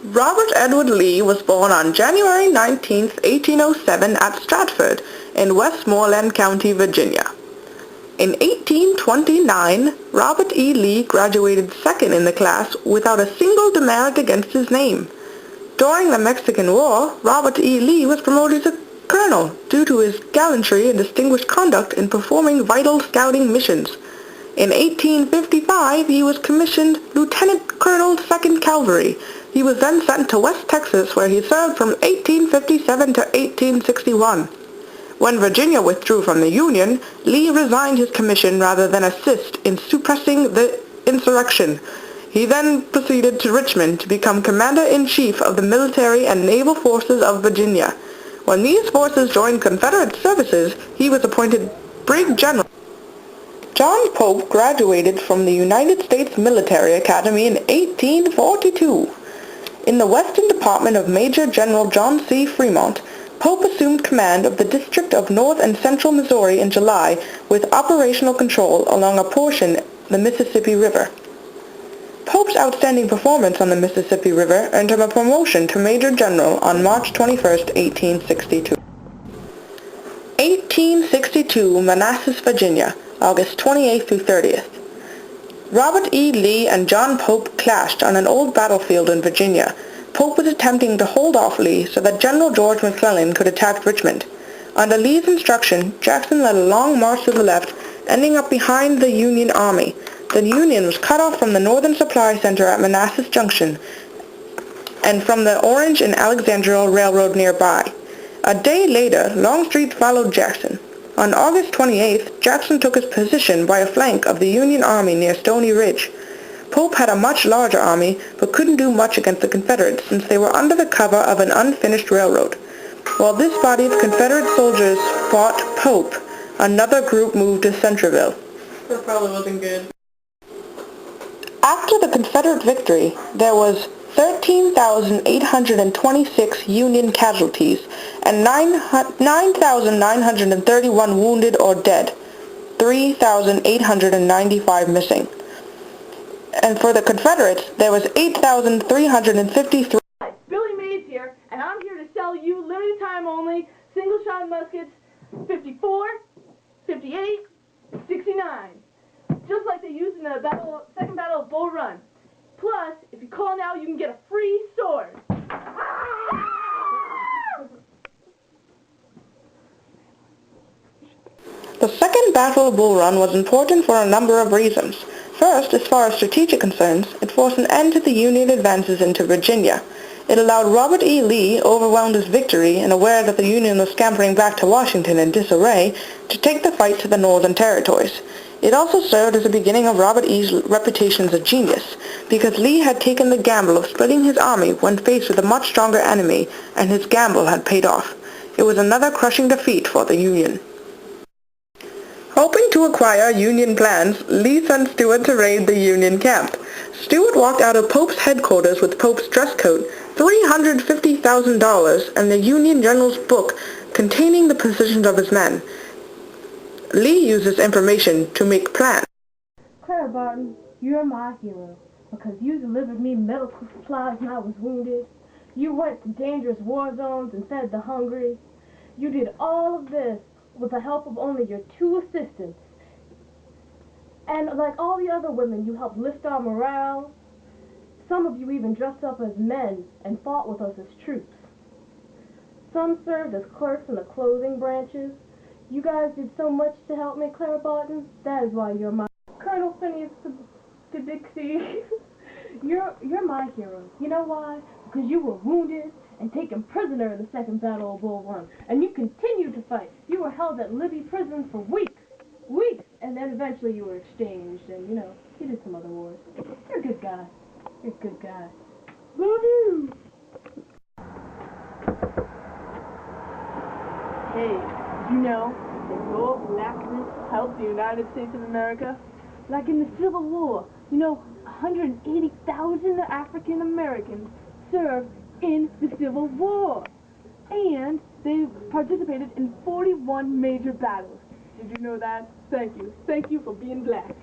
Robert Edward Lee was born on January 19, 1807 at Stratford in Westmoreland County, Virginia. In 1829, Robert E. Lee graduated second in the class without a single demerit against his name. During the Mexican War, Robert E. Lee was promoted to colonel due to his gallantry and distinguished conduct in performing vital scouting missions. In 1855, he was commissioned Lieutenant Colonel 2nd Cavalry. He was then sent to West Texas, where he served from 1857 to 1861. When Virginia withdrew from the Union, Lee resigned his commission rather than assist in suppressing the insurrection. He then proceeded to Richmond to become Commander-in-Chief of the military and naval forces of Virginia. When these forces joined Confederate services, he was appointed Brig General. John Pope graduated from the United States Military Academy in 1842. In the Western Department of Major General John C. Fremont, Pope assumed command of the District of North and Central Missouri in July with operational control along a portion the Mississippi River. Pope's outstanding performance on the Mississippi River earned him a promotion to Major General on March 21, 1862. 1862, Manassas, Virginia, August 28 through 30th. Robert E. Lee and John Pope clashed on an old battlefield in Virginia. Pope was attempting to hold off Lee so that General George McClellan could attack Richmond. Under Lee's instruction, Jackson led a long march to the left, ending up behind the Union Army. The Union was cut off from the Northern Supply Center at Manassas Junction and from the Orange and Alexandria Railroad nearby. A day later, Longstreet followed Jackson. On August 28th, Jackson took his position by a flank of the Union Army near Stony Ridge. Pope had a much larger army, but couldn't do much against the Confederates since they were under the cover of an unfinished railroad. While this body of Confederate soldiers fought Pope, another group moved to Centreville. That probably wasn't good. After the Confederate victory, there was 13,826 Union casualties and 9,931 wounded or dead, 3,895 missing. And for the Confederates, there was 8,353. Billy Mays here, and I'm here to sell you limited time only single-shot muskets 54, 58, 69. Just like they used in the Second Battle of Bull Run. Plus, if you call now, you can get a free sword. The Second Battle of Bull Run was important for a number of reasons. First, as far as strategic concerns, it forced an end to the Union advances into Virginia. It allowed Robert E. Lee, overwhelmed with victory and aware that the Union was scampering back to Washington in disarray, to take the fight to the Northern Territories. It also served as the beginning of Robert E.'s reputation as a genius, because Lee had taken the gamble of splitting his army when faced with a much stronger enemy, and his gamble had paid off. It was another crushing defeat for the Union. Hoping to acquire Union plans, Lee sent Stuart to raid the Union camp. Stuart walked out of Pope's headquarters with Pope's dress coat, $350,000, and the Union general's book containing the positions of his men. Lee used this information to make plans. Clara Barton, you're my hero, because you delivered me medical supplies when I was wounded. You went to dangerous war zones and fed the hungry. You did all of this with the help of only your 2 assistants. And like all the other women, you helped lift our morale. Some of you even dressed up as men and fought with us as troops. Some served as clerks in the clothing branches. You guys did so much to help me, Clara Barton. That is why you're my Colonel Phineas to Dixie. You're my hero. You know why? Because you were wounded and taken prisoner in the Second Battle of Bull Run, and you continued to fight. You were held at Libby Prison for weeks, and then eventually you were exchanged, and you did some other wars. You're a good guy. You're a good guy. Love you. Hey. You know that your blackness helped the United States of America? Like in the Civil War, 180,000 African Americans served in the Civil War. And they participated in 41 major battles. Did you know that? Thank you. Thank you for being black.